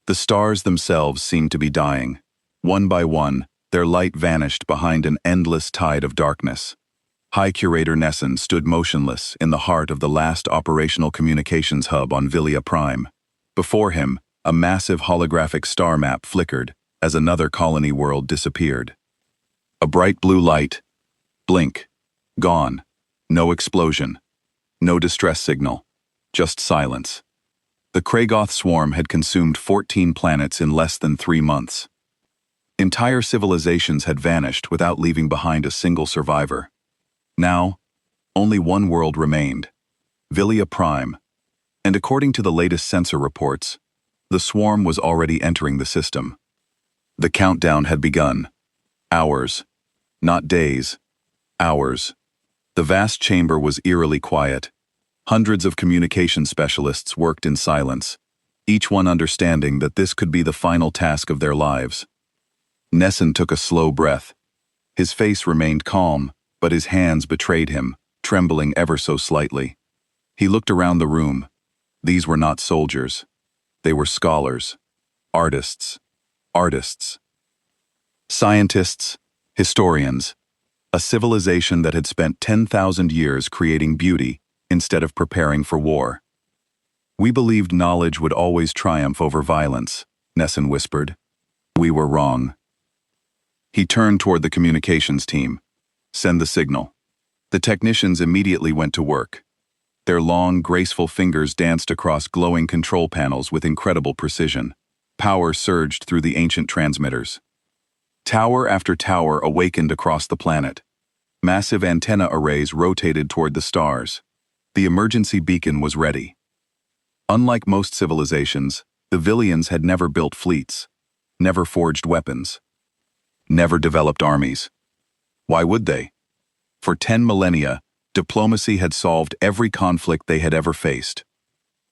The stars themselves seemed to be dying. One by one, their light vanished behind an endless tide of darkness. High Curator Nesson stood motionless in the heart of the last operational communications hub on Villia Prime. Before him, a massive holographic star map flickered as another colony world disappeared. A bright blue light. Blink. Gone. No explosion. No distress signal. Just silence. The Kragoth swarm had consumed 14 planets in less than 3 months. Entire civilizations had vanished without leaving behind a single survivor. Now, only one world remained, Villia Prime, and according to the latest sensor reports, the swarm was already entering the system. The countdown had begun. Hours. Not days. Hours. The vast chamber was eerily quiet. Hundreds of communication specialists worked in silence, each one understanding that this could be the final task of their lives. Nesson took a slow breath. His face remained calm, but his hands betrayed him, trembling ever so slightly. He looked around the room. These were not soldiers. They were scholars, artists, scientists, historians, a civilization that had spent 10,000 years creating beauty instead of preparing for war. We believed knowledge would always triumph over violence, Nesson whispered. We were wrong. He turned toward the communications team. Send the signal. The technicians immediately went to work. Their long, graceful fingers danced across glowing control panels with incredible precision. Power surged through the ancient transmitters. Tower after tower awakened across the planet. Massive antenna arrays rotated toward the stars. The emergency beacon was ready. Unlike most civilizations, the Villians had never built fleets, never forged weapons, never developed armies. Why would they? For 10 millennia, diplomacy had solved every conflict they had ever faced.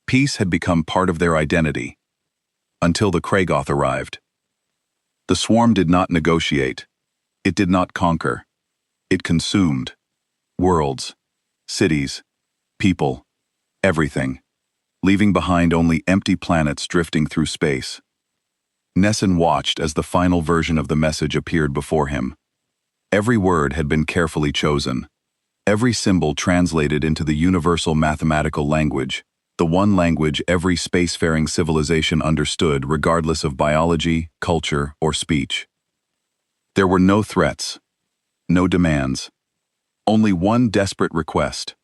Peace had become part of their identity. Until the Kragoth arrived. The swarm did not negotiate. It did not conquer. It consumed. Worlds, cities, people, everything, leaving behind only empty planets drifting through space. Nesson watched as the final version of the message appeared before him. Every word had been carefully chosen. Every symbol translated into the universal mathematical language, the one language every spacefaring civilization understood regardless of biology, culture, or speech. There were no threats, no demands. Only one desperate request.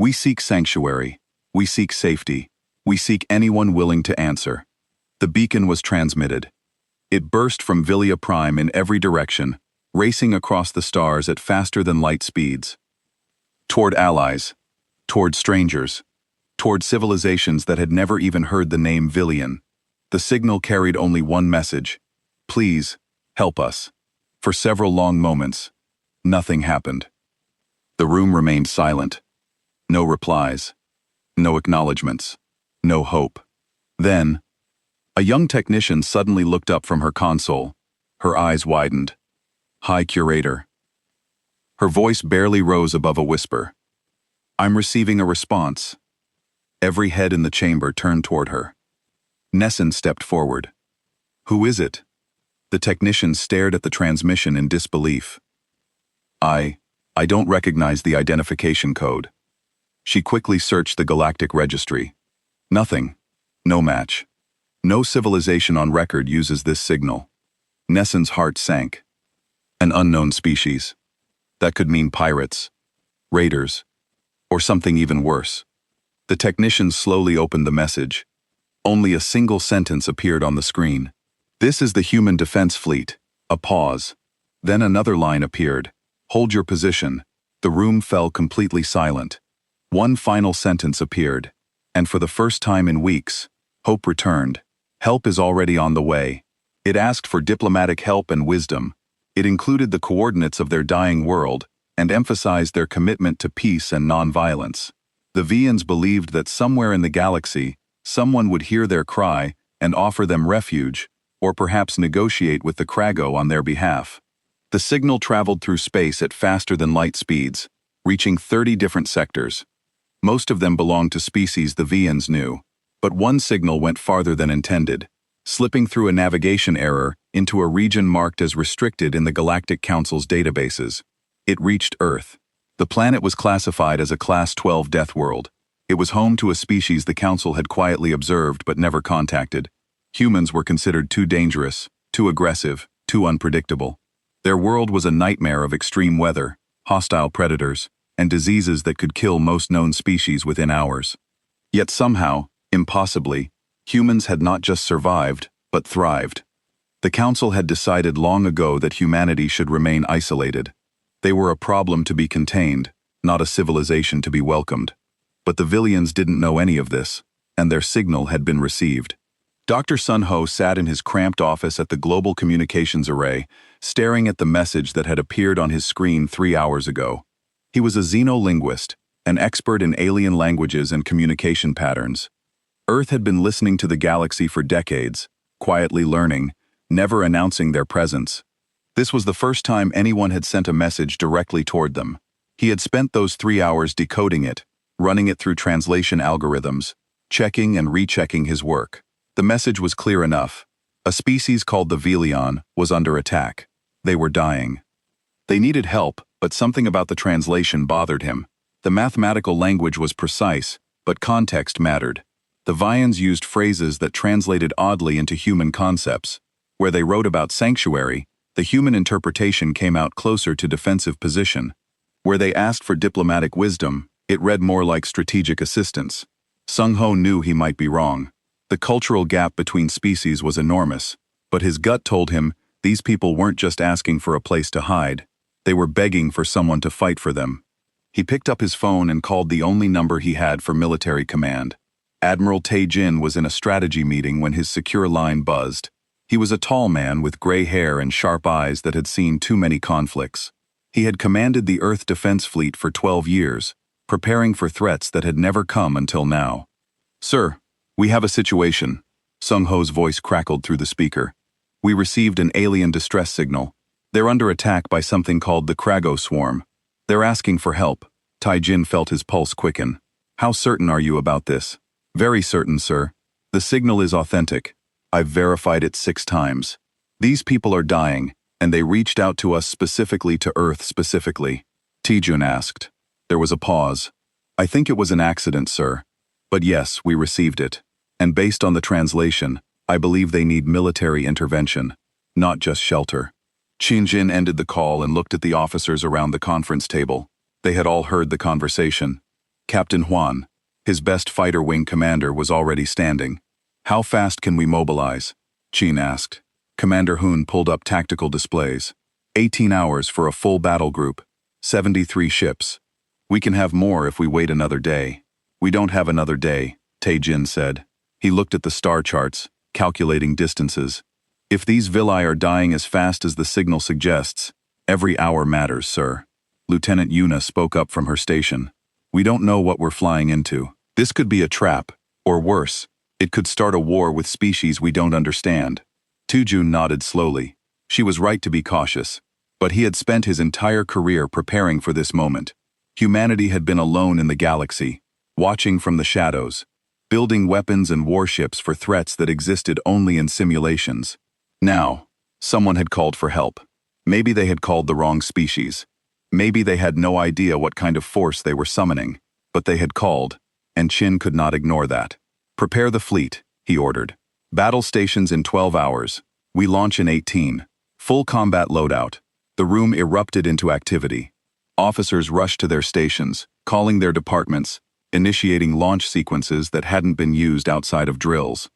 We seek sanctuary. We seek safety. We seek anyone willing to answer. The beacon was transmitted. It burst from Villia Prime in every direction, racing across the stars at faster-than-light speeds. Toward allies, toward strangers, toward civilizations that had never even heard the name Villian. The signal carried only one message. Please, help us. For several long moments, nothing happened. The room remained silent. No replies. No acknowledgements. No hope. Then, a young technician suddenly looked up from her console. Her eyes widened. High Curator. Her voice barely rose above a whisper. I'm receiving a response. Every head in the chamber turned toward her. Nesson stepped forward. Who is it? The technician stared at the transmission in disbelief. I don't recognize the identification code. She quickly searched the galactic registry. Nothing. No match. No civilization on record uses this signal. Nesson's heart sank. An unknown species. That could mean pirates, raiders, or something even worse. The technician slowly opened the message. Only a single sentence appeared on the screen. This is the Human Defense Fleet. A pause. Then another line appeared. Hold your position. The room fell completely silent. One final sentence appeared. And for the first time in weeks, hope returned. Help is already on the way. It asked for diplomatic help and wisdom. It included the coordinates of their dying world and emphasized their commitment to peace and nonviolence. The Vians believed that somewhere in the galaxy, someone would hear their cry and offer them refuge, or perhaps negotiate with the Krago on their behalf. The signal traveled through space at faster-than-light speeds, reaching 30 different sectors. Most of them belonged to species the Vians knew, but one signal went farther than intended, slipping through a navigation error into a region marked as restricted in the Galactic Council's databases. It reached Earth. The planet was classified as a Class 12 death world. It was home to a species the Council had quietly observed but never contacted. Humans were considered too dangerous, too aggressive, too unpredictable. Their world was a nightmare of extreme weather, hostile predators, and diseases that could kill most known species within hours. Yet somehow, impossibly, humans had not just survived, but thrived. The Council had decided long ago that humanity should remain isolated. They were a problem to be contained, not a civilization to be welcomed. But the Villians didn't know any of this, and their signal had been received. Dr. Sun Ho sat in his cramped office at the Global Communications Array, staring at the message that had appeared on his screen 3 hours ago. He was a xenolinguist, an expert in alien languages and communication patterns. Earth had been listening to the galaxy for decades, quietly learning, never announcing their presence. This was the first time anyone had sent a message directly toward them. He had spent those 3 hours decoding it, running it through translation algorithms, checking and rechecking his work. The message was clear enough. A species called the Velion was under attack. They were dying. They needed help, but something about the translation bothered him. The mathematical language was precise, but context mattered. The Vians used phrases that translated oddly into human concepts. Where they wrote about sanctuary, the human interpretation came out closer to defensive position. Where they asked for diplomatic wisdom, it read more like strategic assistance. Sung Ho knew he might be wrong. The cultural gap between species was enormous, but his gut told him these people weren't just asking for a place to hide. They were begging for someone to fight for them. He picked up his phone and called the only number he had for military command. Admiral Tae-jin was in a strategy meeting when his secure line buzzed. He was a tall man with gray hair and sharp eyes that had seen too many conflicts. He had commanded the Earth Defense Fleet for 12 years, preparing for threats that had never come until now. "Sir, we have a situation." Sung Ho's voice crackled through the speaker. "We received an alien distress signal. They're under attack by something called the Krago Swarm. They're asking for help." Tae-jin felt his pulse quicken. "How certain are you about this?" "Very certain, sir. The signal is authentic. I've verified it 6 times. These people are dying, and they reached out to us specifically, to Earth specifically." Tae-jun asked. There was a pause. "I think it was an accident, sir. But yes, we received it. And based on the translation, I believe they need military intervention, not just shelter." Qin-jin ended the call and looked at the officers around the conference table. They had all heard the conversation. Captain Huan, his best fighter wing commander, was already standing. "How fast can we mobilize?" Qin asked. Commander Hun pulled up tactical displays. 18 hours for a full battle group. 73 ships. "We can have more if we wait another day." "We don't have another day," Tae-jin said. He looked at the star charts, calculating distances. "If these villi are dying as fast as the signal suggests, every hour matters, sir." Lieutenant Yuna spoke up from her station. "We don't know what we're flying into. This could be a trap, or worse, it could start a war with species we don't understand." Tae-jun nodded slowly. She was right to be cautious, but he had spent his entire career preparing for this moment. Humanity had been alone in the galaxy, watching from the shadows, building weapons and warships for threats that existed only in simulations. Now, someone had called for help. Maybe they had called the wrong species. Maybe they had no idea what kind of force they were summoning, but they had called, and Qin could not ignore that. "Prepare the fleet," he ordered. "Battle stations in 12 hours. We launch in 18. Full combat loadout." The room erupted into activity. Officers rushed to their stations, calling their departments, initiating launch sequences that hadn't been used outside of drills.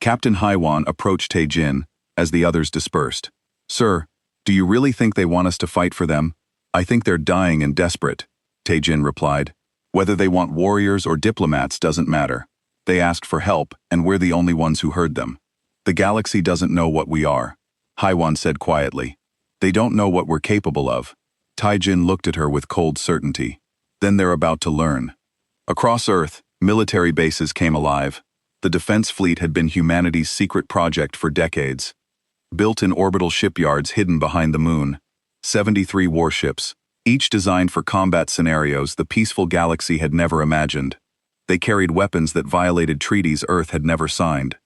Captain Haiwan approached Tae-jin as the others dispersed. "Sir, do you really think they want us to fight for them?" "I think they're dying and desperate," Tae-jin replied. "Whether they want warriors or diplomats doesn't matter. They asked for help, and we're the only ones who heard them. The galaxy doesn't know what we are," Haiwan said quietly. "They don't know what we're capable of." Tae-jin looked at her with cold certainty. "Then they're about to learn." Across Earth, military bases came alive. The defense fleet had been humanity's secret project for decades. Built in orbital shipyards hidden behind the moon. 73 warships, each designed for combat scenarios the peaceful galaxy had never imagined. They carried weapons that violated treaties Earth had never signed.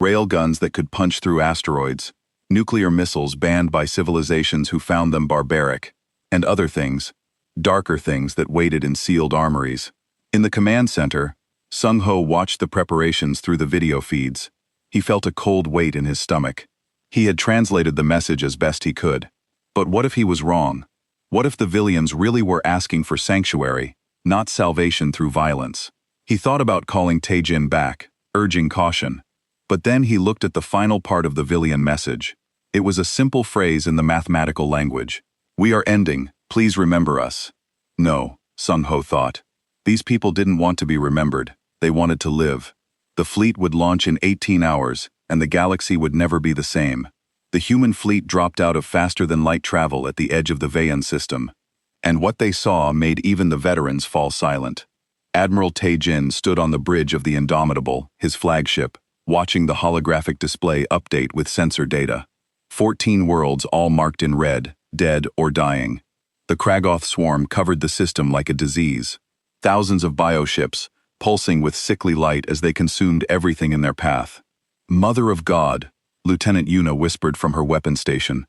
railguns that could punch through asteroids, nuclear missiles banned by civilizations who found them barbaric, and other things, darker things that waited in sealed armories. In the command center, Sung Ho watched the preparations through the video feeds. He felt a cold weight in his stomach. He had translated the message as best he could. But what if he was wrong? What if the villains really were asking for sanctuary, not salvation through violence? He thought about calling Tae-jin back, urging caution. But then he looked at the final part of the villain message. It was a simple phrase in the mathematical language. "We are ending, please remember us." No, Sung Ho thought. These people didn't want to be remembered, they wanted to live. The fleet would launch in 18 hours, and the galaxy would never be the same. The human fleet dropped out of faster-than-light travel at the edge of the Vayan system. And what they saw made even the veterans fall silent. Admiral Tae-jin stood on the bridge of the Indomitable, his flagship, watching the holographic display update with sensor data. 14 worlds all marked in red, dead or dying. The Kragoth swarm covered the system like a disease. Thousands of bioships, pulsing with sickly light as they consumed everything in their path. "Mother of God," Lieutenant Yuna whispered from her weapon station.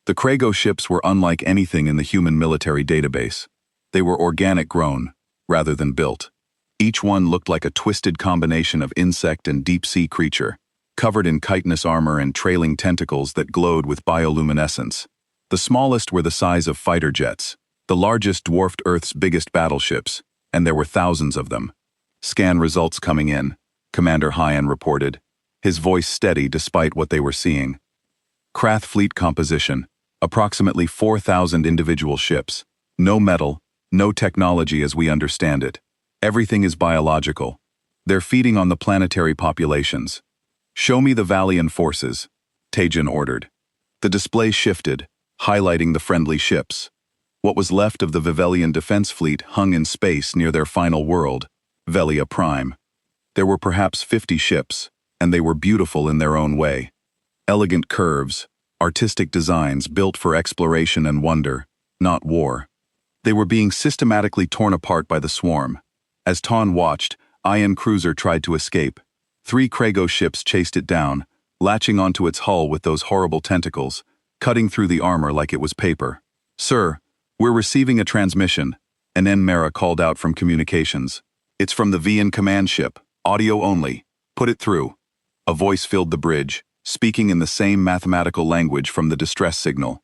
The Krago ships were unlike anything in the human military database. They were organic grown, rather than built. Each one looked like a twisted combination of insect and deep-sea creature, covered in chitinous armor and trailing tentacles that glowed with bioluminescence. The smallest were the size of fighter jets. The largest dwarfed Earth's biggest battleships, and there were thousands of them. "Scan results coming in," Commander Hyan reported, his voice steady despite what they were seeing. Krath fleet composition, approximately 4,000 individual ships. No metal, no technology as we understand it. Everything is biological. They're feeding on the planetary populations. "Show me the Valian forces," Tae-jin ordered. The display shifted, highlighting the friendly ships. What was left of the Vivelian defense fleet hung in space near their final world, Velia Prime. There were perhaps 50 ships, and they were beautiful in their own way. Elegant curves, artistic designs built for exploration and wonder, not war. They were being systematically torn apart by the swarm. As Ton watched, Ion Cruiser tried to escape. 3 Krago ships chased it down, latching onto its hull with those horrible tentacles, cutting through the armor like it was paper. "Sir, we're receiving a transmission," an Mara called out from communications. "It's from the Vian command ship, audio only. Put it through." A voice filled the bridge, speaking in the same mathematical language from the distress signal.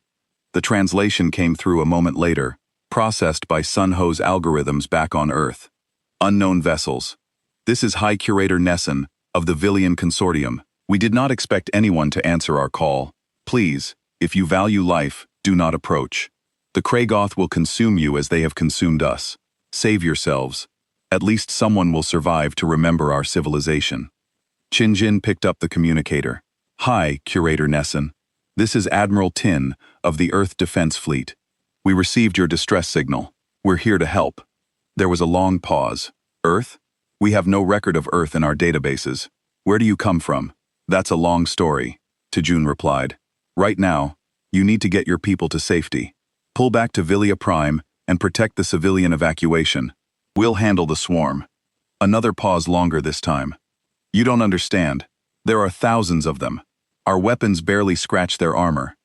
The translation came through a moment later, processed by Sun Ho's algorithms back on Earth. "Unknown vessels. This is High Curator Nesson, of the Villian Consortium. We did not expect anyone to answer our call. Please, if you value life, do not approach. The Kragoth will consume you as they have consumed us. Save yourselves. At least someone will survive to remember our civilization." Chin-jin picked up the communicator. "Hi, Curator Nesson. This is Admiral Tin, of the Earth Defense Fleet. We received your distress signal. We're here to help." There was a long pause. "Earth? We have no record of Earth in our databases. Where do you come from?" "That's a long story," Tae-jun replied. "Right now, you need to get your people to safety. Pull back to Vilia Prime and protect the civilian evacuation. We'll handle the swarm." Another pause longer this time. "You don't understand. There are thousands of them. Our weapons barely scratch their armor.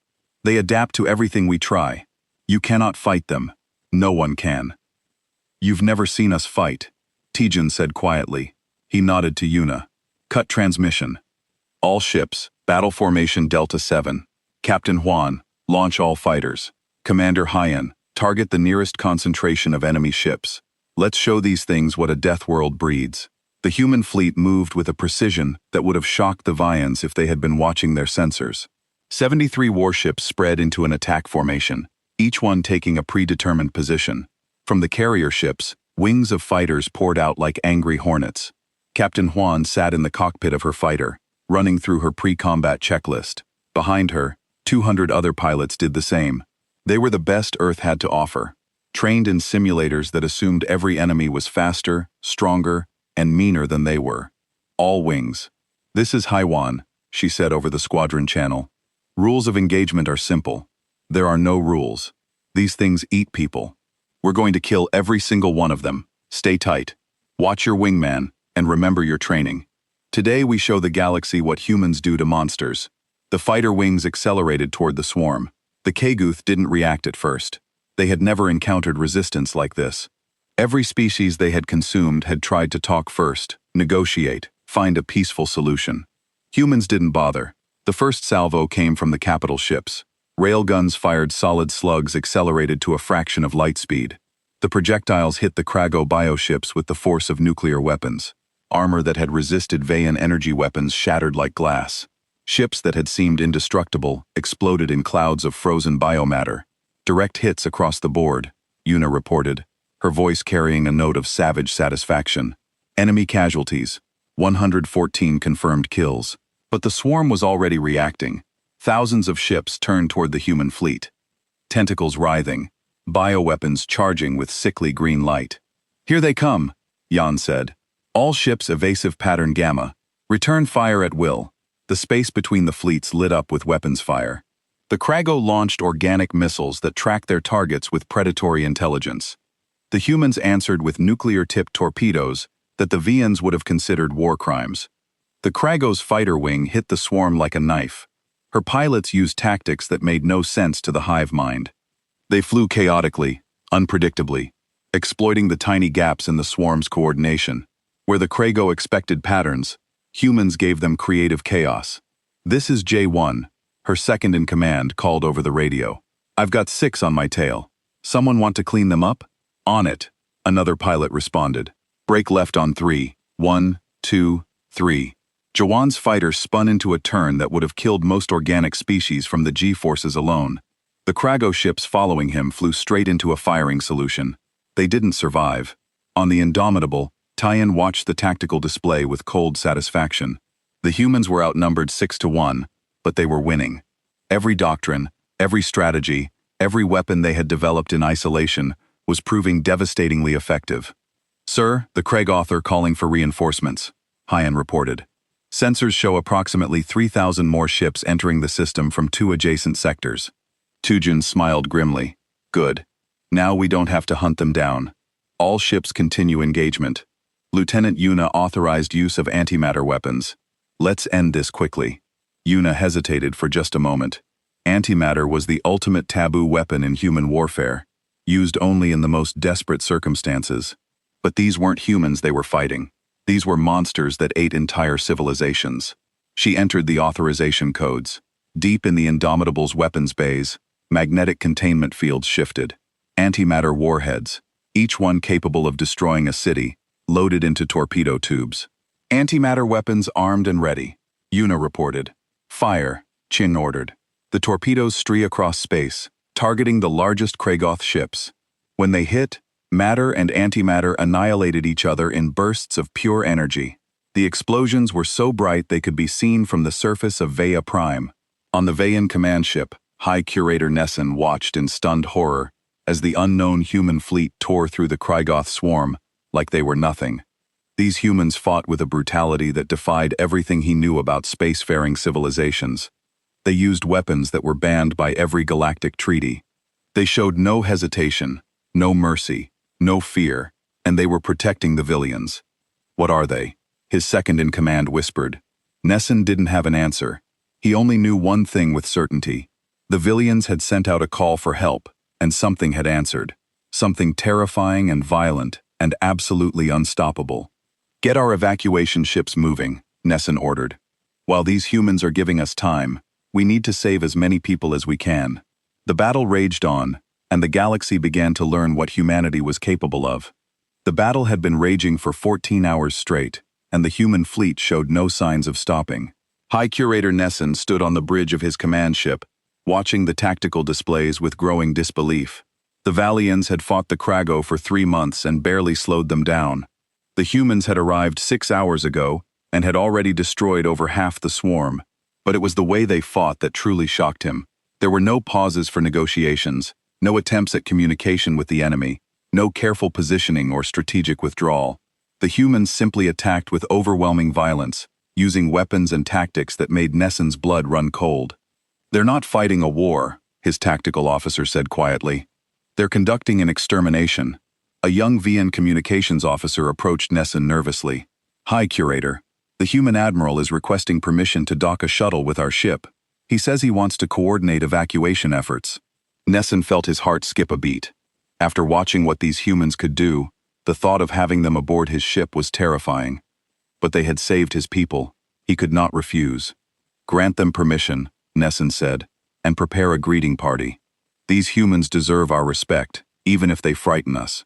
They adapt to everything we try. You cannot fight them. No one can." "You've never seen us fight," Tae-jun said quietly. He nodded to Yuna. "Cut transmission. All ships, battle formation Delta 7. Captain Huan, launch all fighters. Commander Hyan, target the nearest concentration of enemy ships. Let's show these things what a death world breeds." The human fleet moved with a precision that would have shocked the Vians if they had been watching their sensors. 73 warships spread into an attack formation, each one taking a predetermined position. From the carrier ships, wings of fighters poured out like angry hornets. Captain Huan sat in the cockpit of her fighter, running through her pre-combat checklist. Behind her, 200 other pilots did the same. They were the best Earth had to offer, trained in simulators that assumed every enemy was faster, stronger, and meaner than they were. All wings. "This is Haiwan," she said over the squadron channel. "Rules of engagement are simple. There are no rules. These things eat people. We're going to kill every single one of them. Stay tight. Watch your wingman, and remember your training." Today we show the galaxy what humans do to monsters. The fighter wings accelerated toward the swarm. The Kaguth didn't react at first. They had never encountered resistance like this. Every species they had consumed had tried to talk first, negotiate, find a peaceful solution. Humans didn't bother. The first salvo came from the capital ships. Railguns fired solid slugs accelerated to a fraction of light speed. The projectiles hit the Krago bioships with the force of nuclear weapons. Armor that had resisted Vayan energy weapons shattered like glass. Ships that had seemed indestructible exploded in clouds of frozen biomatter. Direct hits across the board, Yuna reported, her voice carrying a note of savage satisfaction. Enemy casualties, 114 confirmed kills. But the swarm was already reacting. Thousands of ships turned toward the human fleet. Tentacles writhing, bioweapons charging with sickly green light. "Here they come," Jan said. "All ships evasive pattern Gamma. Return fire at will." The space between the fleets lit up with weapons fire. The Krago launched organic missiles that tracked their targets with predatory intelligence. The humans answered with nuclear-tipped torpedoes that the Vians would have considered war crimes. The Krago's fighter wing hit the swarm like a knife. Her pilots used tactics that made no sense to the hive mind. They flew chaotically, unpredictably, exploiting the tiny gaps in the swarm's coordination. Where the Krago expected patterns, humans gave them creative chaos. "This is J1, her second-in-command called over the radio. "I've got 6 on my tail. Someone want to clean them up?" "On it," another pilot responded. "Brake left on 3. 1, 2, 3. Jawan's fighter spun into a turn that would have killed most organic species from the G-forces alone. The Krago ships following him flew straight into a firing solution. They didn't survive. On the Indomitable, Tyan watched the tactical display with cold satisfaction. The humans were outnumbered 6-1, but they were winning. Every doctrine, every strategy, every weapon they had developed in isolation was proving devastatingly effective. "Sir, the Craig author calling for reinforcements," Hyan reported. "Sensors show approximately 3,000 more ships entering the system from 2 adjacent sectors." Tujin smiled grimly. "Good. Now we don't have to hunt them down. All ships continue engagement. Lieutenant Yuna authorized use of antimatter weapons. Let's end this quickly." Yuna hesitated for just a moment. Antimatter was the ultimate taboo weapon in human warfare, used only in the most desperate circumstances. But these weren't humans they were fighting. These were monsters that ate entire civilizations. She entered the authorization codes. Deep in the Indomitable's weapons bays, magnetic containment fields shifted. Antimatter warheads, each one capable of destroying a city, loaded into torpedo tubes. "Antimatter weapons armed and ready," Yuna reported. "Fire," Chin ordered. The torpedoes streak across space, targeting the largest Kragoth ships. When they hit, matter and antimatter annihilated each other in bursts of pure energy. The explosions were so bright they could be seen from the surface of Vaya Prime. On the Vayan command ship, High Curator Nessun watched in stunned horror as the unknown human fleet tore through the Kragoth swarm like they were nothing. These humans fought with a brutality that defied everything he knew about spacefaring civilizations. They used weapons that were banned by every galactic treaty. They showed no hesitation, no mercy, no fear, and they were protecting the Villians. "What are they?" his second-in-command whispered. Nessun didn't have an answer. He only knew one thing with certainty. The Villians had sent out a call for help, and something had answered. Something terrifying and violent, and absolutely unstoppable. "Get our evacuation ships moving," Nessun ordered. "While these humans are giving us time, we need to save as many people as we can." The battle raged on, and the galaxy began to learn what humanity was capable of. The battle had been raging for 14 hours straight, and the human fleet showed no signs of stopping. High Curator Nessun stood on the bridge of his command ship, watching the tactical displays with growing disbelief. The Valians had fought the Krago for 3 months and barely slowed them down. The humans had arrived 6 hours ago and had already destroyed over half the swarm. But it was the way they fought that truly shocked him. There were no pauses for negotiations, no attempts at communication with the enemy, no careful positioning or strategic withdrawal. The humans simply attacked with overwhelming violence, using weapons and tactics that made Nessun's blood run cold. "They're not fighting a war," his tactical officer said quietly. "They're conducting an extermination." A young Vian communications officer approached Nessun nervously. "High Curator, The human admiral is requesting permission to dock a shuttle with our ship. He says he wants to coordinate evacuation efforts. Nesson felt his heart skip a beat. After watching what these humans could do, the thought of having them aboard his ship was terrifying. But they had saved his people. He could not refuse. Grant them permission, Nesson said, and prepare a greeting party. These humans deserve our respect, even if they frighten us.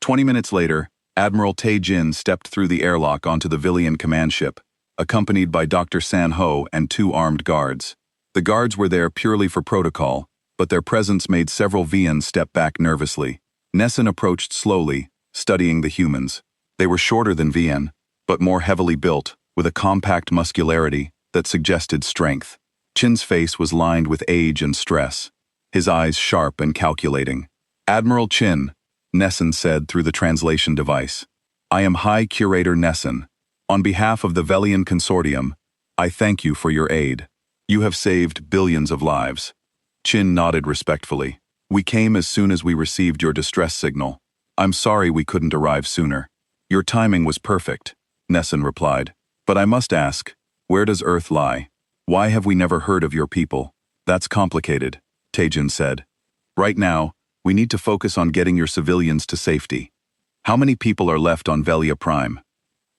20 minutes later, Admiral Tae Jin stepped through the airlock onto the Villian command ship, accompanied by Dr. San Ho and 2 armed guards. The guards were there purely for protocol, but their presence made several Vians step back nervously. Nesson approached slowly, studying the humans. They were shorter than Vian, but more heavily built, with a compact muscularity that suggested strength. Chin's face was lined with age and stress, his eyes sharp and calculating. "Admiral Chin," Nesson said through the translation device. "I am High Curator Nesson. On behalf of the Velian Consortium, I thank you for your aid. You have saved billions of lives." Chin nodded respectfully. "We came as soon as we received your distress signal. I'm sorry we couldn't arrive sooner." "Your timing was perfect," Nesson replied. "But I must ask, where does Earth lie? Why have we never heard of your people?" "That's complicated," Taejin said. "Right now, we need to focus on getting your civilians to safety. How many people are left on Velia Prime?"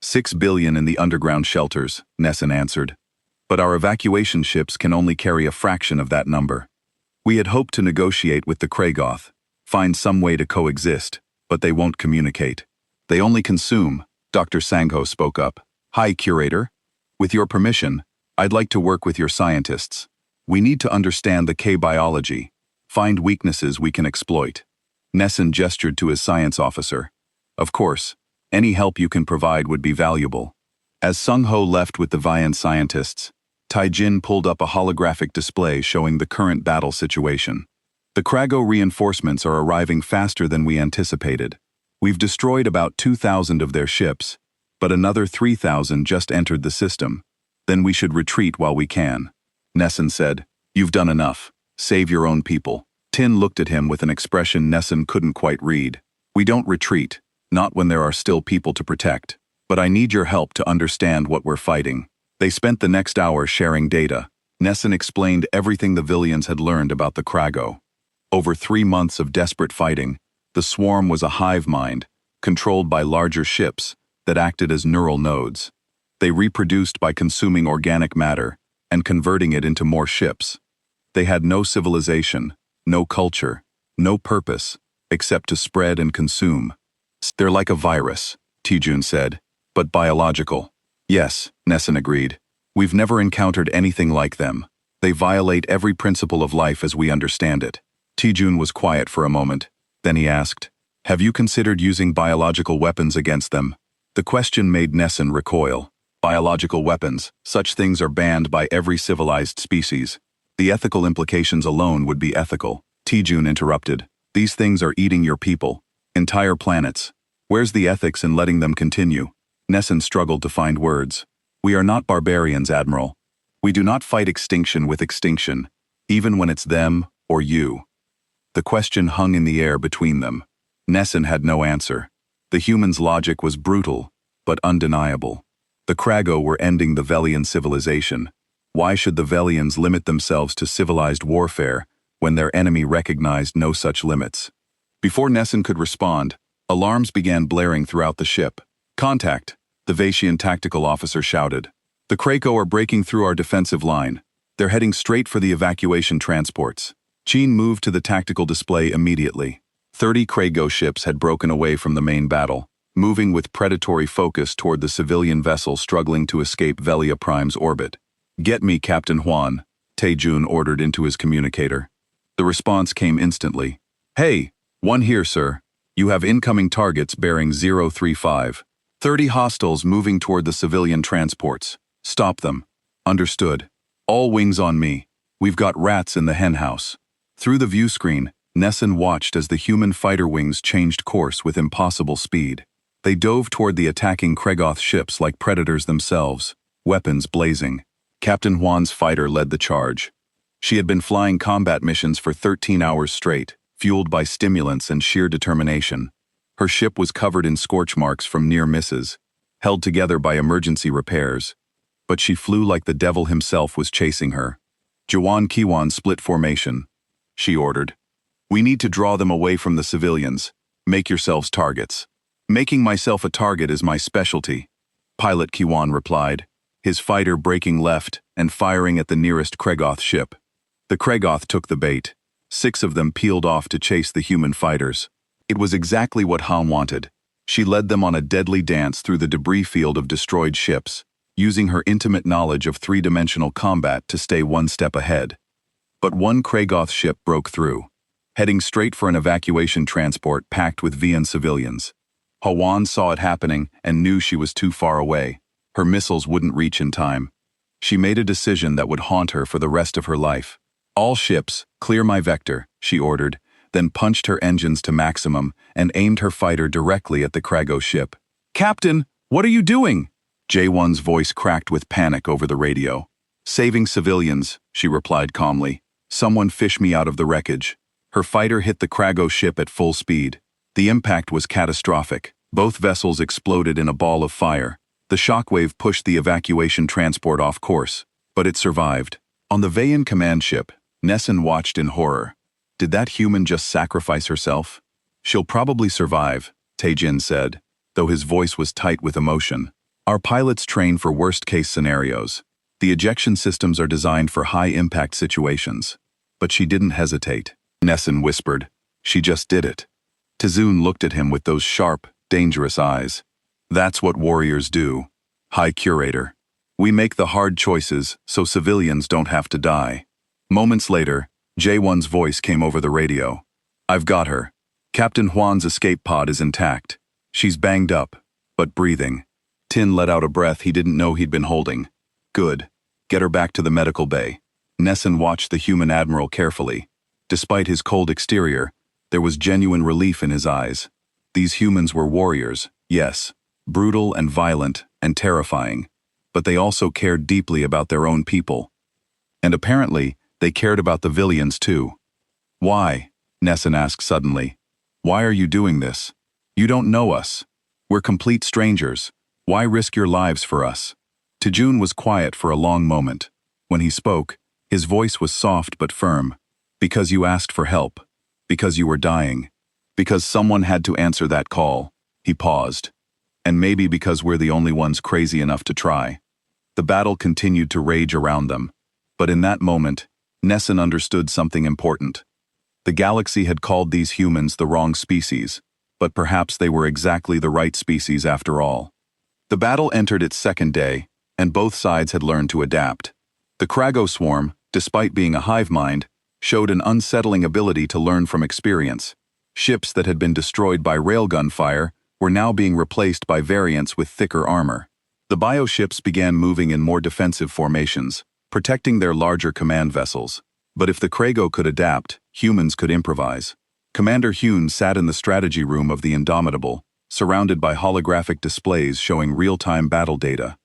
6 billion in the underground shelters, Nesson answered. "But our evacuation ships can only carry a fraction of that number. We had hoped to negotiate with the Kragoth, find some way to coexist, but they won't communicate. They only consume," Dr. Sangho spoke up. "Hi, Curator. With your permission, I'd like to work with your scientists. We need to understand the K-biology, find weaknesses we can exploit." Nesson gestured to his science officer. "Of course, any help you can provide would be valuable." As Sung Ho left with the Vian scientists, Taejin pulled up a holographic display showing the current battle situation. "The Krago reinforcements are arriving faster than we anticipated. We've destroyed about 2,000 of their ships, but another 3,000 just entered the system. Then we should retreat while we can." Nesson said, "You've done enough. Save your own people." Tin looked at him with an expression Nesson couldn't quite read. "We don't retreat, not when there are still people to protect. But I need your help to understand what we're fighting." They spent the next hour sharing data. Nesson explained everything the Villians had learned about the Krago. Over 3 months of desperate fighting, the swarm was a hive mind, controlled by larger ships that acted as neural nodes. They reproduced by consuming organic matter and converting it into more ships. They had no civilization, no culture, no purpose, except to spread and consume. "They're like a virus," Taejin said, "but biological." "Yes," Nesson agreed. "We've never encountered anything like them. They violate every principle of life as we understand it." Taejin was quiet for a moment. Then he asked, "Have you considered using biological weapons against them?" The question made Nesson recoil. Biological weapons, such things are banned by every civilized species. The ethical implications alone would be ethical. Taejin interrupted. "These things are eating your people, entire planets. Where's the ethics in letting them continue?" Nesson struggled to find words. "We are not barbarians, Admiral. We do not fight extinction with extinction, even when it's them or you." The question hung in the air between them. Nesson had no answer. The human's logic was brutal, but undeniable. The Krago were ending the Velian civilization. Why should the Velians limit themselves to civilized warfare when their enemy recognized no such limits? Before Nesson could respond, alarms began blaring throughout the ship. "Contact," the Vaitian tactical officer shouted. "The Krago are breaking through our defensive line. They're heading straight for the evacuation transports." Chin moved to the tactical display immediately. 30 Krago ships had broken away from the main battle, moving with predatory focus toward the civilian vessel struggling to escape Velia Prime's orbit. "Get me Captain Huan," Taejin ordered into his communicator. The response came instantly. "Hey, one here, sir. You have incoming targets bearing 035. 30 hostiles moving toward the civilian transports. Stop them." "Understood. All wings on me. We've got rats in the henhouse." Through the view screen, Nesson watched as the human fighter wings changed course with impossible speed. They dove toward the attacking Kragoth ships like predators themselves, weapons blazing. Captain Huan's fighter led the charge. She had been flying combat missions for 13 hours straight, fueled by stimulants and sheer determination. Her ship was covered in scorch marks from near misses, held together by emergency repairs. But she flew like the devil himself was chasing her. Jawan Kiwan split formation. She ordered. We need to draw them away from the civilians. Make yourselves targets. Making myself a target is my specialty. Pilot Kiwan replied, his fighter breaking left and firing at the nearest Kregoth ship. The Kregoth took the bait. 6 of them peeled off to chase the human fighters. It was exactly what Han wanted. She led them on a deadly dance through the debris field of destroyed ships, using her intimate knowledge of 3-dimensional combat to stay one step ahead. But one Kregoth ship broke through, heading straight for an evacuation transport packed with Vian civilians. Hawan saw it happening and knew she was too far away. Her missiles wouldn't reach in time. She made a decision that would haunt her for the rest of her life. All ships, clear my vector, she ordered, then punched her engines to maximum and aimed her fighter directly at the Krago ship. Captain, what are you doing? J1's voice cracked with panic over the radio. Saving civilians, she replied calmly. Someone fish me out of the wreckage. Her fighter hit the Krago ship at full speed. The impact was catastrophic. Both vessels exploded in a ball of fire. The shockwave pushed the evacuation transport off course, but it survived. On the Vayan command ship, Nessun watched in horror. Did that human just sacrifice herself? She'll probably survive, Taejin said, though his voice was tight with emotion. Our pilots train for worst-case scenarios. The ejection systems are designed for high-impact situations. But she didn't hesitate. Nessun whispered. She just did it. Tizun looked at him with those sharp, dangerous eyes. That's what warriors do. High Curator. We make the hard choices so civilians don't have to die. Moments later, J1's voice came over the radio. I've got her. Captain Huan's escape pod is intact. She's banged up, but breathing. Tin let out a breath he didn't know he'd been holding. Good. Get her back to the medical bay. Nessun watched the human admiral carefully. Despite his cold exterior, there was genuine relief in his eyes. These humans were warriors, yes, brutal and violent and terrifying, but they also cared deeply about their own people. And apparently, they cared about the Villians too. Why? Nessun asked suddenly. Why are you doing this? You don't know us. We're complete strangers. Why risk your lives for us? Tijun was quiet for a long moment. When he spoke, his voice was soft but firm. Because you asked for help. Because you were dying. Because someone had to answer that call. He paused. And maybe because we're the only ones crazy enough to try. The battle continued to rage around them. But in that moment, Nessun understood something important. The galaxy had called these humans the wrong species, but perhaps they were exactly the right species after all. The battle entered its second day, and both sides had learned to adapt. The Krago swarm, despite being a hive mind, showed an unsettling ability to learn from experience. Ships that had been destroyed by railgun fire were now being replaced by variants with thicker armor. The bioships began moving in more defensive formations, protecting their larger command vessels. But if the Krago could adapt, humans could improvise. Commander Hune sat in the strategy room of the Indomitable, surrounded by holographic displays showing real-time battle data.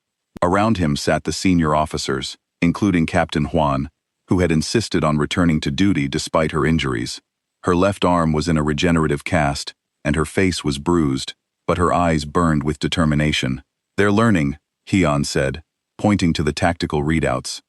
Around him sat the senior officers, including Captain Huan, who had insisted on returning to duty despite her injuries. Her left arm was in a regenerative cast, and her face was bruised, but her eyes burned with determination. They're learning, Heon said, pointing to the tactical readouts.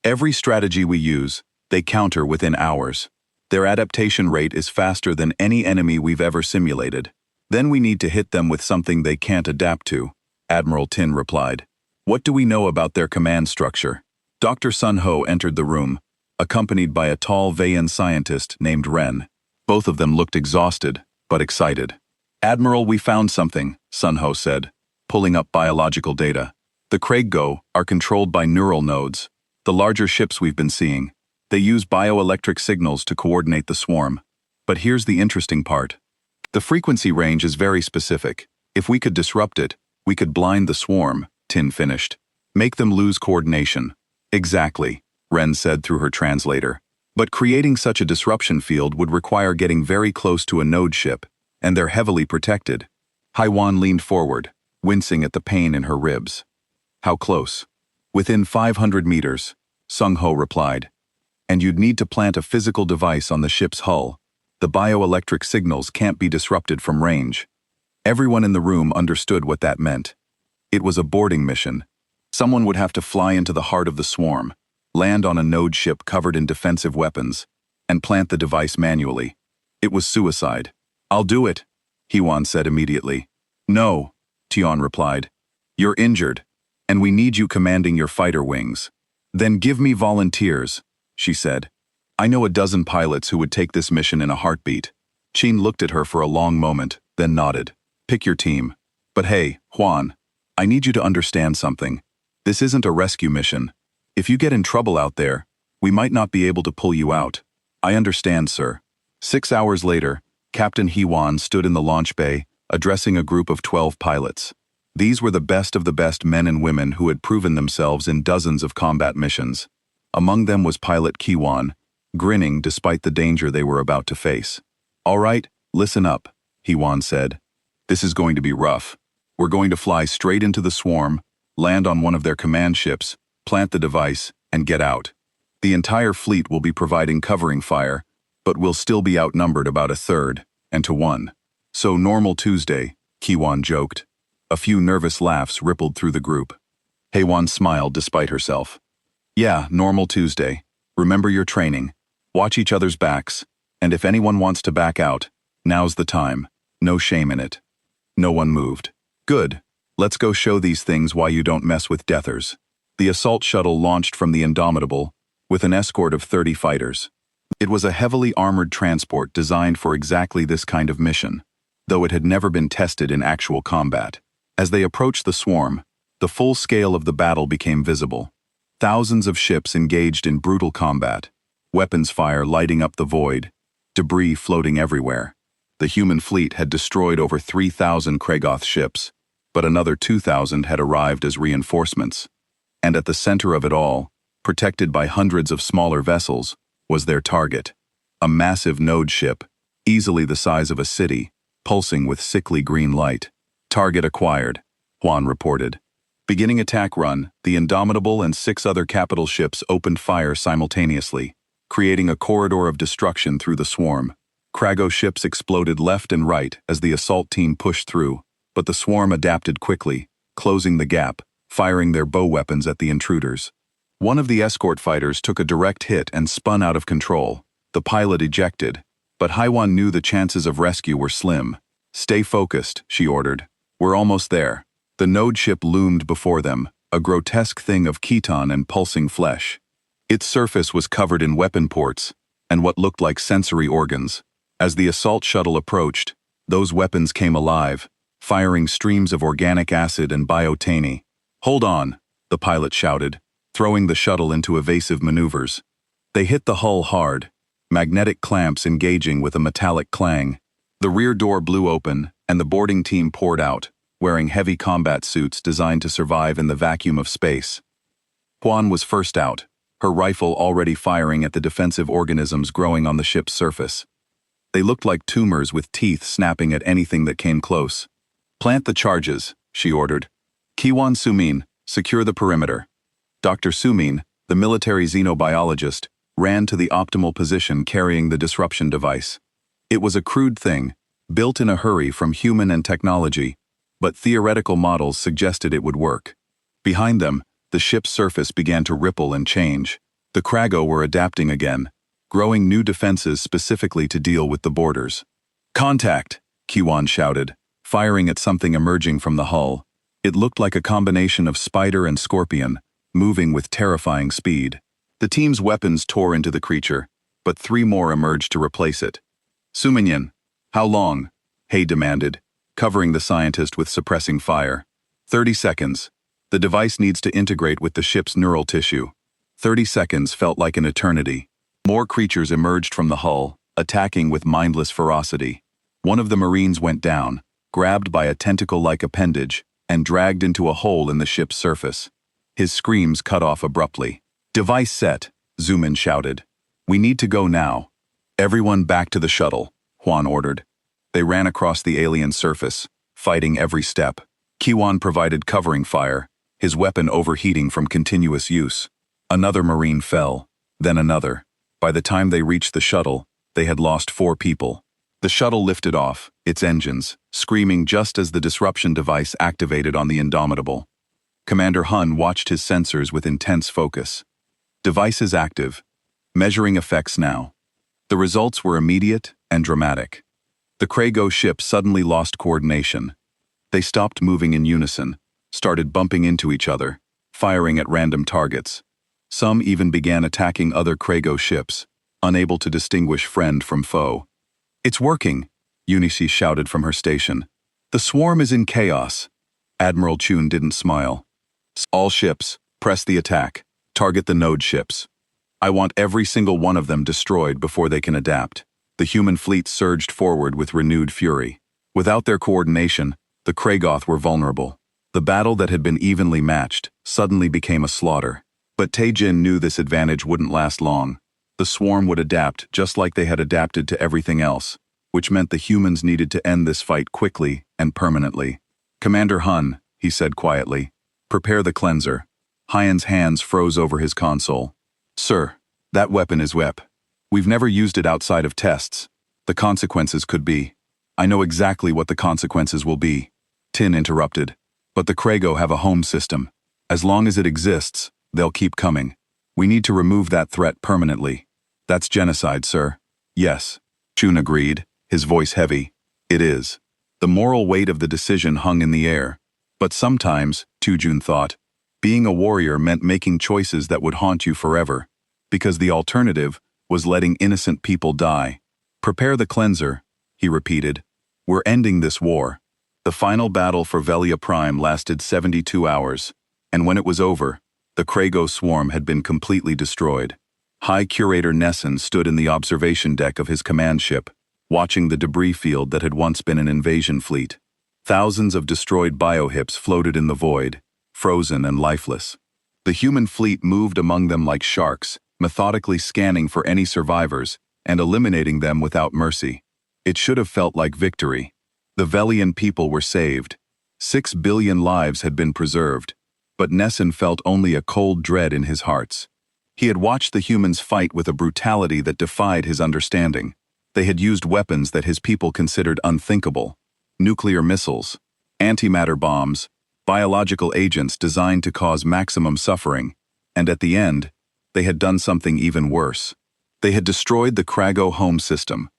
Every strategy we use, they counter within hours. Their adaptation rate is faster than any enemy we've ever simulated. Then we need to hit them with something they can't adapt to, Admiral Tin replied. What do we know about their command structure? Dr. Sun Ho entered the room, accompanied by a tall Vayan scientist named Ren. Both of them looked exhausted, but excited. Admiral, we found something, Sun Ho said, pulling up biological data. The Krago are controlled by neural nodes, the larger ships we've been seeing. They use bioelectric signals to coordinate the swarm. But here's the interesting part. The frequency range is very specific. If we could disrupt it, we could blind the swarm, Tin finished. Make them lose coordination. Exactly, Ren said through her translator. But creating such a disruption field would require getting very close to a node ship, and they're heavily protected. Haiwan leaned forward, wincing at the pain in her ribs. How close? Within 500 meters, Sung Ho replied. And you'd need to plant a physical device on the ship's hull. The bioelectric signals can't be disrupted from range. Everyone in the room understood what that meant. It was a boarding mission. Someone would have to fly into the heart of the swarm, land on a node ship covered in defensive weapons, and plant the device manually. It was suicide. "I'll do it," Hewan said immediately. "No," Tion replied. "You're injured, and we need you commanding your fighter wings." "Then give me volunteers," she said. "I know a dozen pilots who would take this mission in a heartbeat." Chin looked at her for a long moment, then nodded. "Pick your team. But hey, Juan, I need you to understand something. This isn't a rescue mission. If you get in trouble out there, we might not be able to pull you out." "I understand, sir." 6 hours later, Captain Hewan stood in the launch bay, addressing a group of 12 pilots. These were the best men and women who had proven themselves in dozens of combat missions. Among them was Pilot Kiwan, grinning despite the danger they were about to face. "All right, listen up," Hewan said. "This is going to be rough. We're going to fly straight into the swarm, land on one of their command ships, plant the device, and get out. The entire fleet will be providing covering fire, but we'll still be outnumbered about 1/3, and to 1. So normal Tuesday," Kiwan joked. A few nervous laughs rippled through the group. Hewan smiled despite herself. "Yeah, normal Tuesday. Remember your training. Watch each other's backs, and if anyone wants to back out, now's the time. No shame in it." No one moved. "Good. Let's go show these things why you don't mess with deathers." The assault shuttle launched from the Indomitable, with an escort of 30 fighters. It was a heavily armored transport designed for exactly this kind of mission, though it had never been tested in actual combat. As they approached the swarm, the full scale of the battle became visible. Thousands of ships engaged in brutal combat, weapons fire lighting up the void, debris floating everywhere. The human fleet had destroyed over 3,000 Kragoth ships, but another 2,000 had arrived as reinforcements. And at the center of it all, protected by hundreds of smaller vessels, was their target. A massive node ship, easily the size of a city, pulsing with sickly green light. "Target acquired," Juan reported. Beginning attack run, the Indomitable and 6 other capital ships opened fire simultaneously, creating a corridor of destruction through the swarm. Krago ships exploded left and right as the assault team pushed through, but the swarm adapted quickly, closing the gap, firing their bow weapons at the intruders. One of the escort fighters took a direct hit and spun out of control. The pilot ejected, but Haiwan knew the chances of rescue were slim. "Stay focused," she ordered. "We're almost there." The node ship loomed before them, a grotesque thing of chiton and pulsing flesh. Its surface was covered in weapon ports and what looked like sensory organs. As the assault shuttle approached, those weapons came alive, firing streams of organic acid and biotany. "Hold on," the pilot shouted, throwing the shuttle into evasive maneuvers. They hit the hull hard, magnetic clamps engaging with a metallic clang. The rear door blew open, and the boarding team poured out, wearing heavy combat suits designed to survive in the vacuum of space. Juan was first out, her rifle already firing at the defensive organisms growing on the ship's surface. They looked like tumors with teeth snapping at anything that came close. "Plant the charges," she ordered. "Kiwan Sumin, secure the perimeter." Dr. Sumin, the military xenobiologist, ran to the optimal position carrying the disruption device. It was a crude thing, built in a hurry from human and technology, but theoretical models suggested it would work. Behind them, the ship's surface began to ripple and change. The Krago were adapting again, growing new defenses specifically to deal with the boarders. "Contact!" Kiwan shouted, firing at something emerging from the hull. It looked like a combination of spider and scorpion, moving with terrifying speed. The team's weapons tore into the creature, but 3 more emerged to replace it. "Suminyan, how long?" Hay demanded, covering the scientist with suppressing fire. 30 seconds. The device needs to integrate with the ship's neural tissue. 30 seconds felt like an eternity. More creatures emerged from the hull, attacking with mindless ferocity. One of the Marines went down, grabbed by a tentacle-like appendage, and dragged into a hole in the ship's surface. His screams cut off abruptly. "Device set," Zumin shouted. "We need to go now." "Everyone back to the shuttle," Juan ordered. They ran across the alien surface, fighting every step. Kiwan provided covering fire, his weapon overheating from continuous use. Another Marine fell, then another. By the time they reached the shuttle, they had lost 4 people. The shuttle lifted off, its engines screaming just as the disruption device activated on the Indomitable. Commander Hun watched his sensors with intense focus. Devices active. Measuring effects now. The results were immediate and dramatic. The Krago ship suddenly lost coordination. They stopped moving in unison, started bumping into each other, firing at random targets. Some even began attacking other Krago ships, unable to distinguish friend from foe. "It's working," Eunice shouted from her station. "The swarm is in chaos." Admiral Chun didn't smile. "All ships, press the attack. Target the node ships. I want every single one of them destroyed before they can adapt." The human fleet surged forward with renewed fury. Without their coordination, the Kragoth were vulnerable. The battle that had been evenly matched suddenly became a slaughter. But Tae-Jin knew this advantage wouldn't last long. The swarm would adapt just like they had adapted to everything else, which meant the humans needed to end this fight quickly and permanently. "Commander Hun," he said quietly, "prepare the cleanser." Hyan's hands froze over his console. "Sir, that weapon is WEP. We've never used it outside of tests. The consequences could be—" "I know exactly what the consequences will be," Tin interrupted. "But the Krago have a home system. As long as it exists, they'll keep coming. We need to remove that threat permanently." "That's genocide, sir." "Yes," Chun agreed, his voice heavy. "It is." The moral weight of the decision hung in the air. But sometimes, Tae-Jun thought, being a warrior meant making choices that would haunt you forever, because the alternative was letting innocent people die. "Prepare the cleanser," he repeated. "We're ending this war." The final battle for Velia Prime lasted 72 hours, and when it was over, the Krago swarm had been completely destroyed. High Curator Nesson stood in the observation deck of his command ship, watching the debris field that had once been an invasion fleet. Thousands of destroyed biohips floated in the void, frozen and lifeless. The human fleet moved among them like sharks, methodically scanning for any survivors and eliminating them without mercy. It should have felt like victory. The Velian people were saved. 6 billion lives had been preserved, but Nesson felt only a cold dread in his hearts. He had watched the humans fight with a brutality that defied his understanding. They had used weapons that his people considered unthinkable: nuclear missiles, antimatter bombs, biological agents designed to cause maximum suffering, and at the end, they had done something even worse. They had destroyed the Krago home system.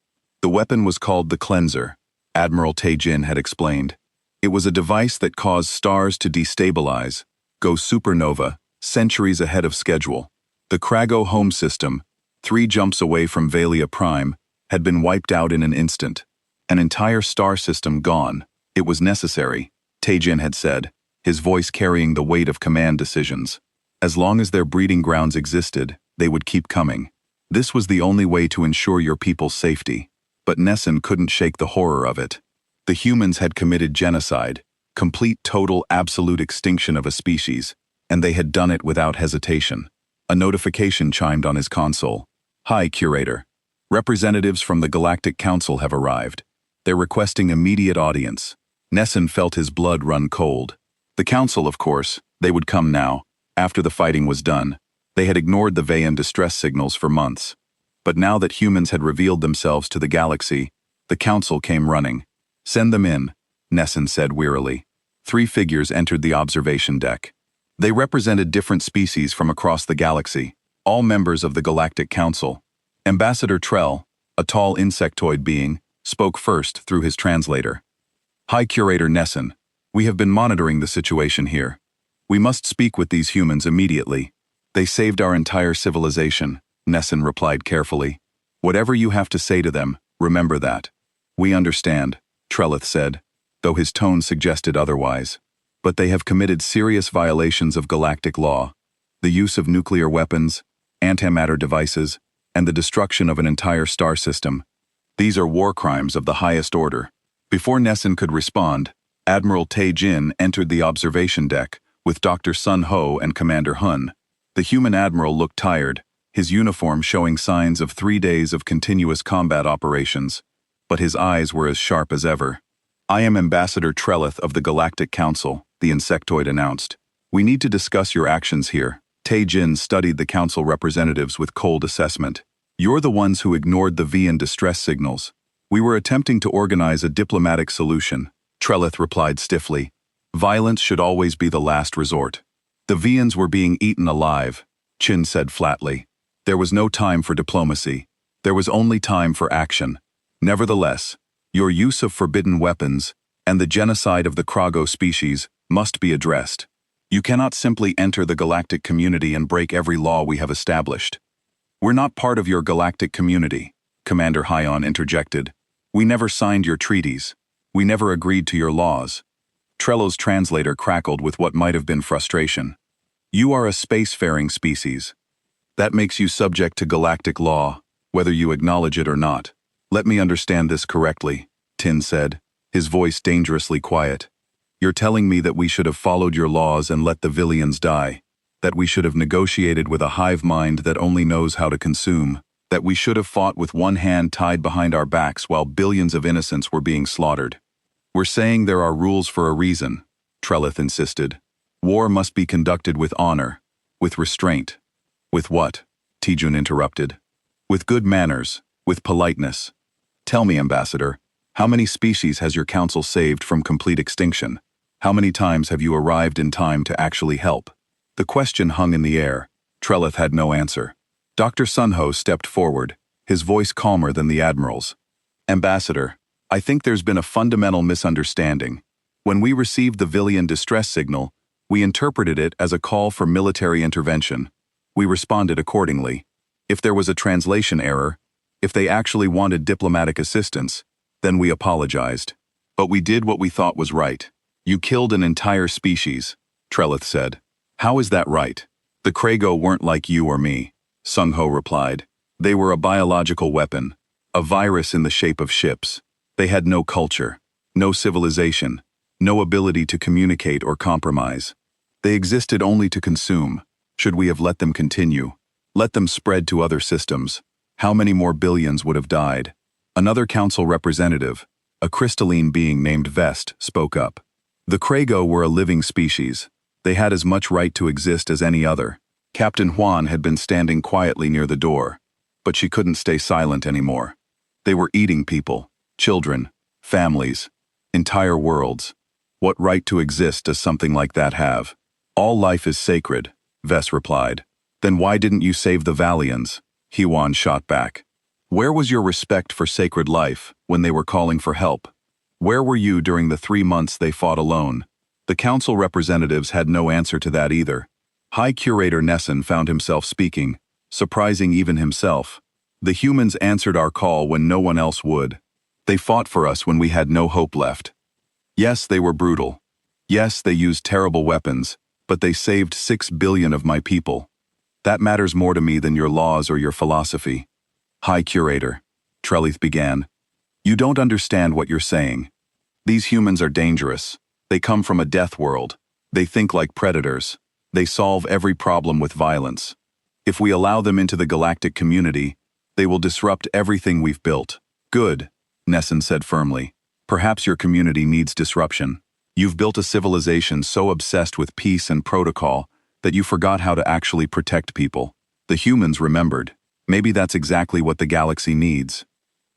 The weapon was called the Cleanser, Admiral Tae-Jin had explained. It was a device that caused stars to destabilize, go supernova, centuries ahead of schedule. The Krago home system, 3 jumps away from Velia Prime, had been wiped out in an instant. An entire star system gone. It was necessary, Tae-Jin had said, his voice carrying the weight of command decisions. As long as their breeding grounds existed, they would keep coming. This was the only way to ensure your people's safety. But Nesson couldn't shake the horror of it. The humans had committed genocide, complete total absolute extinction of a species, and they had done it without hesitation. A notification chimed on his console. "Hi, Curator. Representatives from the Galactic Council have arrived. They're requesting immediate audience." Nesson felt his blood run cold. The Council, of course, they would come now, after the fighting was done. They had ignored the Veyan distress signals for months. But now that humans had revealed themselves to the galaxy, the Council came running. "Send them in," Nesson said wearily. 3 figures entered the observation deck. They represented different species from across the galaxy, all members of the Galactic Council. Ambassador Trell, a tall insectoid being, spoke first through his translator. "High Curator Nesson, we have been monitoring the situation here. We must speak with these humans immediately. They saved our entire civilization," Nesson replied carefully. "Whatever you have to say to them, remember that." "We understand," Trellith said, though his tone suggested otherwise. "But they have committed serious violations of galactic law, the use of nuclear weapons, antimatter devices, and the destruction of an entire star system. These are war crimes of the highest order." Before Nesson could respond, Admiral Tae-Jin entered the observation deck with Dr. Sun Ho and Commander Hun. The human admiral looked tired, his uniform showing signs of 3 days of continuous combat operations, but his eyes were as sharp as ever. "I am Ambassador Trellith of the Galactic Council," the insectoid announced. "We need to discuss your actions here." Tae-Jin studied the council representatives with cold assessment. "You're the ones who ignored the Veyan distress signals. We were attempting to organize a diplomatic solution, Trelith replied stiffly. Violence should always be the last resort. The Vians were being eaten alive, Chin said flatly. There was no time for diplomacy. There was only time for action. Nevertheless, your use of forbidden weapons and the genocide of the Krago species must be addressed. You cannot simply enter the galactic community and break every law we have established. We're not part of your galactic community, Commander Hyon interjected. We never signed your treaties. We never agreed to your laws. Trello's translator crackled with what might have been frustration. You are a spacefaring species. That makes you subject to galactic law, whether you acknowledge it or not. Let me understand this correctly, Tin said, his voice dangerously quiet. You're telling me that we should have followed your laws and let the Villians die, that we should have negotiated with a hive mind that only knows how to consume, that we should have fought with one hand tied behind our backs while billions of innocents were being slaughtered. We're saying there are rules for a reason, Trelith insisted. War must be conducted with honor, with restraint. With what? Tijun interrupted. With good manners, with politeness. Tell me, Ambassador, how many species has your council saved from complete extinction? How many times have you arrived in time to actually help? The question hung in the air. Trelith had no answer. Dr. Sunho stepped forward, his voice calmer than the Admiral's. Ambassador, I think there's been a fundamental misunderstanding. When we received the Villian distress signal, we interpreted it as a call for military intervention. We responded accordingly. If there was a translation error, if they actually wanted diplomatic assistance, then we apologized. But we did what we thought was right. You killed an entire species, Trelith said. How is that right? The Krago weren't like you or me, Sungho replied. They were a biological weapon, a virus in the shape of ships. They had no culture, no civilization, no ability to communicate or compromise. They existed only to consume. Should we have let them continue? Let them spread to other systems? How many more billions would have died? Another council representative, a crystalline being named Vest, spoke up. The Krago were a living species. They had as much right to exist as any other. Captain Huan had been standing quietly near the door, but she couldn't stay silent anymore. They were eating people, children, families, entire worlds. What right to exist does something like that have? All life is sacred, Vest replied. Then why didn't you save the Valians? Huan shot back. Where was your respect for sacred life when they were calling for help? Where were you during the 3 months they fought alone? The council representatives had no answer to that either. High Curator Nesson found himself speaking, surprising even himself. The humans answered our call when no one else would. They fought for us when we had no hope left. Yes, they were brutal. Yes, they used terrible weapons, but they saved 6 billion of my people. That matters more to me than your laws or your philosophy. High Curator, Trelith began. You don't understand what you're saying. These humans are dangerous. They come from a death world. They think like predators. They solve every problem with violence. If we allow them into the galactic community, they will disrupt everything we've built. Good, Nesson said firmly. Perhaps your community needs disruption. You've built a civilization so obsessed with peace and protocol that you forgot how to actually protect people. The humans remembered. Maybe that's exactly what the galaxy needs.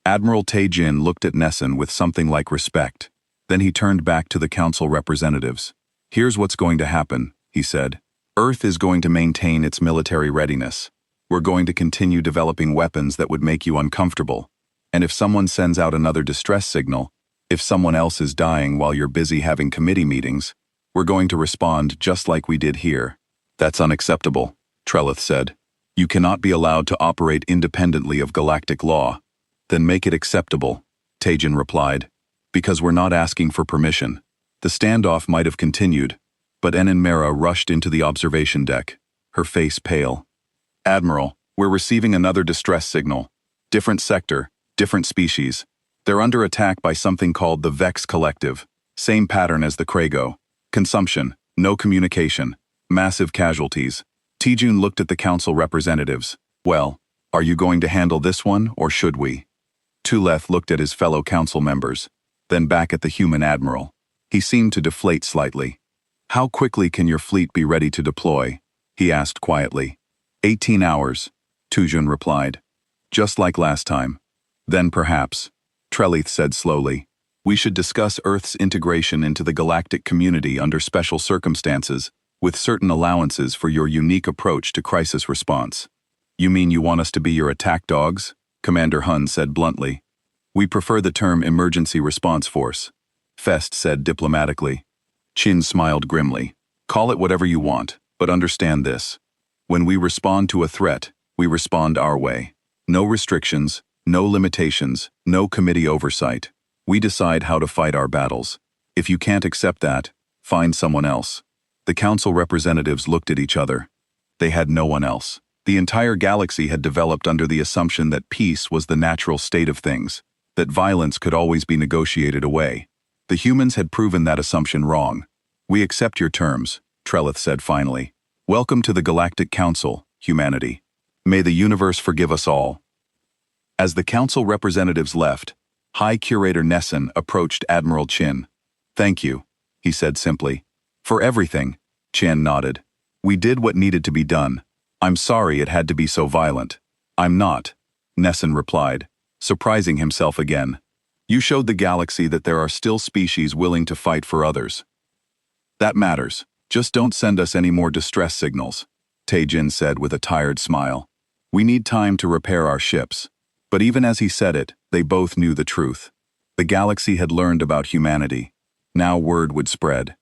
Admiral Taejin looked at Nesson with something like respect. Then he turned back to the council representatives. Here's what's going to happen, he said. Earth is going to maintain its military readiness. We're going to continue developing weapons that would make you uncomfortable. And if someone sends out another distress signal, if someone else is dying while you're busy having committee meetings, we're going to respond just like we did here. That's unacceptable, Trelith said. You cannot be allowed to operate independently of galactic law. Then make it acceptable, Taejin replied. Because we're not asking for permission. The standoff might have continued, but Enin Mera rushed into the observation deck, her face pale. Admiral, we're receiving another distress signal. Different sector, different species. They're under attack by something called the Vex Collective. Same pattern as the Krago. Consumption, no communication, massive casualties. Tijun looked at the council representatives. Well, are you going to handle this one, or should we? Tuleth looked at his fellow council members, then back at the human admiral. He seemed to deflate slightly. How quickly can your fleet be ready to deploy? He asked quietly. 18 hours, Tujun replied. Just like last time. Then perhaps. Trelith said slowly. We should discuss Earth's integration into the galactic community under special circumstances, with certain allowances for your unique approach to crisis response. You mean you want us to be your attack dogs? Commander Hun said bluntly. We prefer the term emergency response force, Fest said diplomatically. Chin smiled grimly. Call it whatever you want, but understand this. When we respond to a threat, we respond our way. No restrictions, no limitations, no committee oversight. We decide how to fight our battles. If you can't accept that, find someone else. The council representatives looked at each other. They had no one else. The entire galaxy had developed under the assumption that peace was the natural state of things, that violence could always be negotiated away. The humans had proven that assumption wrong. We accept your terms, Trelith said finally. Welcome to the Galactic Council, humanity. May the universe forgive us all. As the council representatives left, High Curator Nesson approached Admiral Chin. Thank you, he said simply. For everything, Chin nodded. We did what needed to be done. I'm sorry it had to be so violent. I'm not, Nesson replied, surprising himself again. You showed the galaxy that there are still species willing to fight for others. That matters. Just don't send us any more distress signals, Taejin said with a tired smile. We need time to repair our ships. But even as he said it, they both knew the truth. The galaxy had learned about humanity. Now word would spread.